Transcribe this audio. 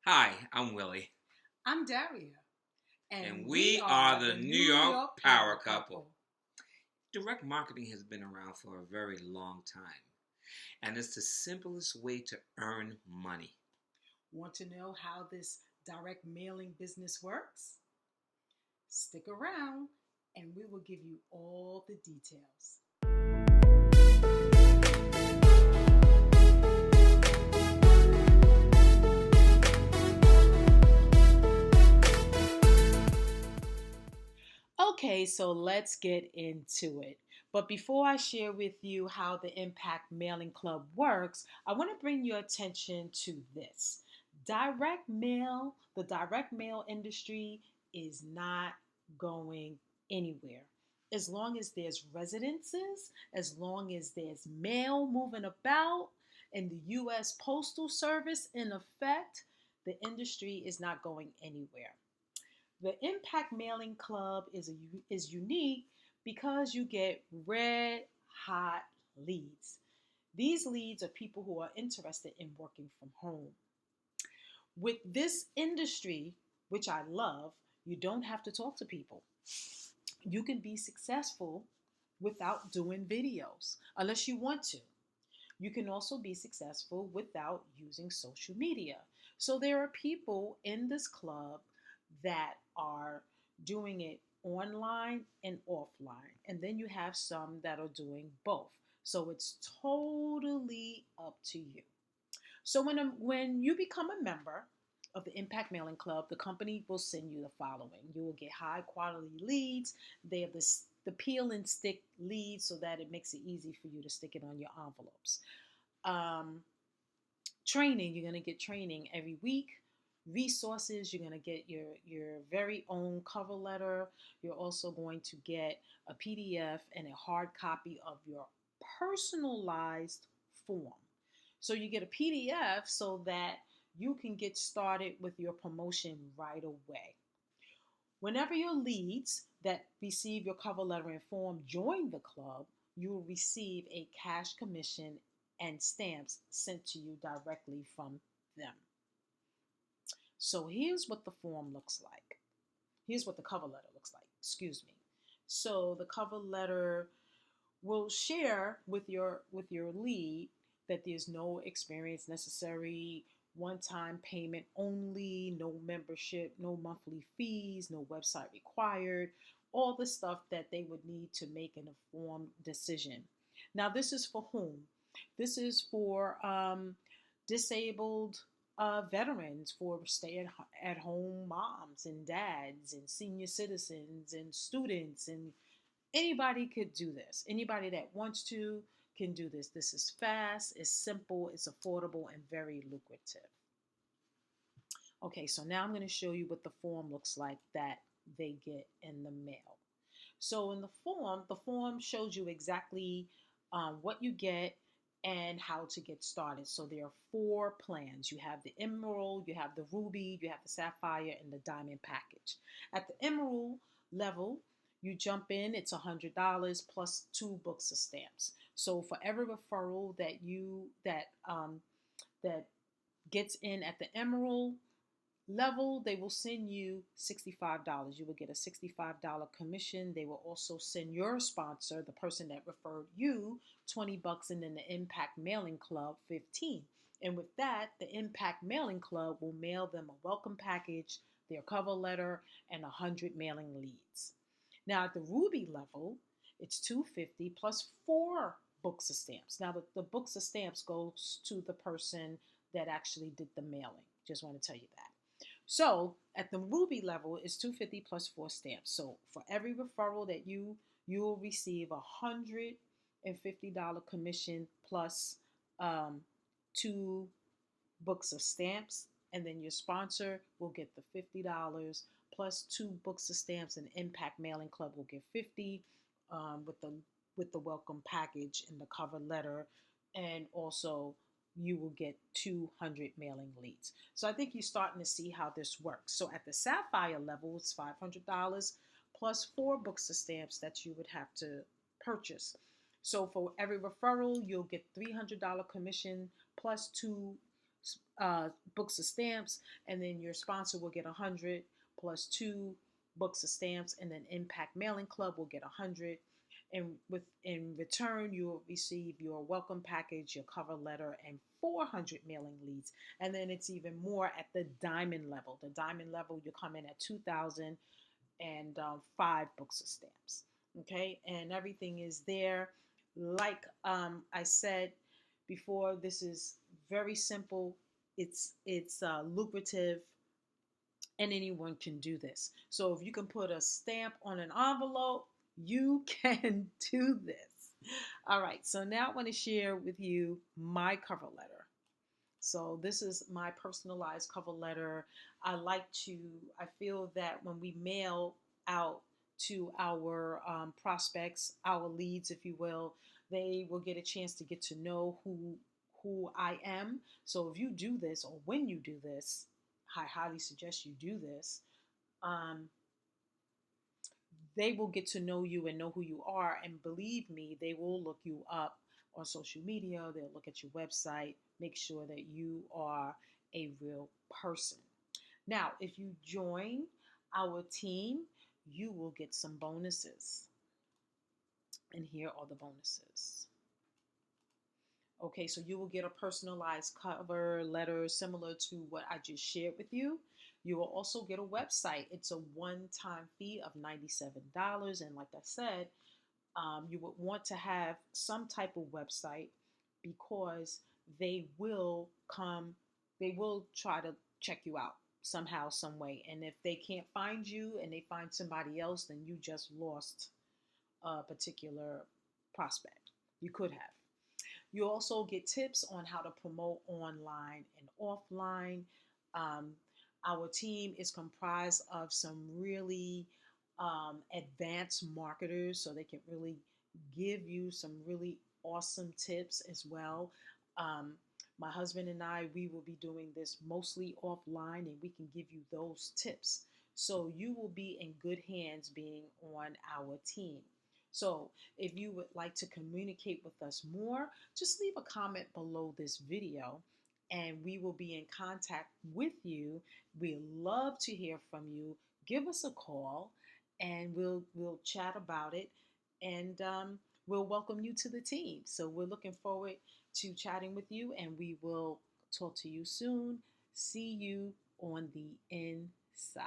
Hi, I'm Willie, I'm Daria, and and we we are are the the New New York York Power Power Couple. Couple. Direct marketing has been around for a very long time, and it's the simplest way to earn money. Want to know how this direct mailing business works? Stick around and we will give you all the details. Okay, so let's get into it. But before I share with you how the Impact Mailing Club works, I want to bring your attention to this. The direct mail industry is not going anywhere. As long as there's residences, as long as there's mail moving about, and the U.S. Postal Service in effect, the industry is not going anywhere. The Impact Mailing Club is unique because you get red hot leads. These leads are people who are interested in working from home. With this industry, which I love, you don't have to talk to people. You can be successful without doing videos unless you want to. You can also be successful without using social media. So there are people in this club that are doing it online and offline. And then you have some that are doing both. So it's totally up to you. So when you become a member of the Impact Mailing Club, the company will send you the following. You will get high quality leads. They have the peel and stick leads so that it makes it easy for you to stick it on your envelopes. Um, Training, you're going to get training every week. Resources, you're going to get your very own cover letter. You're also going to get a PDF and a hard copy of your personalized form. So you get a PDF so that you can get started with your promotion right away. Whenever your leads that receive your cover letter and form join the club, you will receive a cash commission and stamps sent to you directly from them. So here's what the form looks like. Here's what the cover letter looks like. Excuse me. So the cover letter will share with your lead that there's no experience necessary, one-time payment only, no membership, no monthly fees, no website required, all the stuff that they would need to make an informed decision. Now, this is for whom? This is for disabled veterans, for stay-at-home moms and dads and senior citizens and students, and anybody could do this. Anybody that wants to can do this. This is fast, it's simple, it's affordable, and very lucrative. Okay, so now I'm going to show you what the form looks like that they get in the mail. So in the form shows you exactly what you get and how to get started. So there are 4 plans. You have the Emerald, you have the Ruby, you have the Sapphire, and the Diamond package. At the Emerald level, you jump in, it's $100 plus 2 books of stamps. So for every referral that gets in at the Emerald level, they will send you $65. You will get a $65 commission. They will also send your sponsor, the person that referred you, $20, and then the Impact Mailing Club 15. And with that, the Impact Mailing Club will mail them a welcome package, their cover letter, and 100 mailing leads. Now at the Ruby level, it's $250 plus 4 books of stamps. Now the books of stamps goes to the person that actually did the mailing. Just want to tell you that. So at the Ruby level, it's $250 plus 4 stamps. So for every referral that you will receive $150 commission plus 2 books of stamps, and then your sponsor will get the $50 plus 2 books of stamps, and Impact Mailing Club will get 50 with the welcome package and the cover letter, and also you will get 200 mailing leads. So I think you're starting to see how this works. So at the Sapphire level, it's $500 plus 4 books of stamps that you would have to purchase. So for every referral, you'll get $300 commission plus 2 books of stamps, and then your sponsor will get 100 plus 2 books of stamps, and then Impact Mailing Club will get 100. And in return, you will receive your welcome package, your cover letter, and 400 mailing leads. And then it's even more at the diamond level. The diamond level, you come in at 2,000 and 5 books of stamps. Okay, and everything is there. Like I said before, this is very simple. It's lucrative, and anyone can do this. So if you can put a stamp on an envelope, you can do this. All right, so now I want to share with you my cover letter. So this is my personalized cover letter. I feel that when we mail out to our prospects, our leads, if you will, they will get a chance to get to know who I am. So if you do this, or when you do this, I highly suggest you do this. Um, they will get to know you and know who you are. And believe me, they will look you up on social media. They'll look at your website, make sure that you are a real person. Now, if you join our team, you will get some bonuses. And here are the bonuses. Okay, so you will get a personalized cover letter similar to what I just shared with you. You will also get a website. It's a one-time fee of $97. And like I said, you would want to have some type of website, because they will come, they will try to check you out somehow, some way. And if they can't find you and they find somebody else, then you just lost a particular prospect. You could have. You also get tips on how to promote online and offline. Um, our team is comprised of some really advanced marketers, so they can really give you some really awesome tips as well. Um, my husband and I, we will be doing this mostly offline, and we can give you those tips. So you will be in good hands being on our team. So if you would like to communicate with us more, just leave a comment below this video, and we will be in contact with you. We love to hear from you. Give us a call, and we'll chat about it, and we'll welcome you to the team. So we're looking forward to chatting with you, and we will talk to you soon. See you on the inside.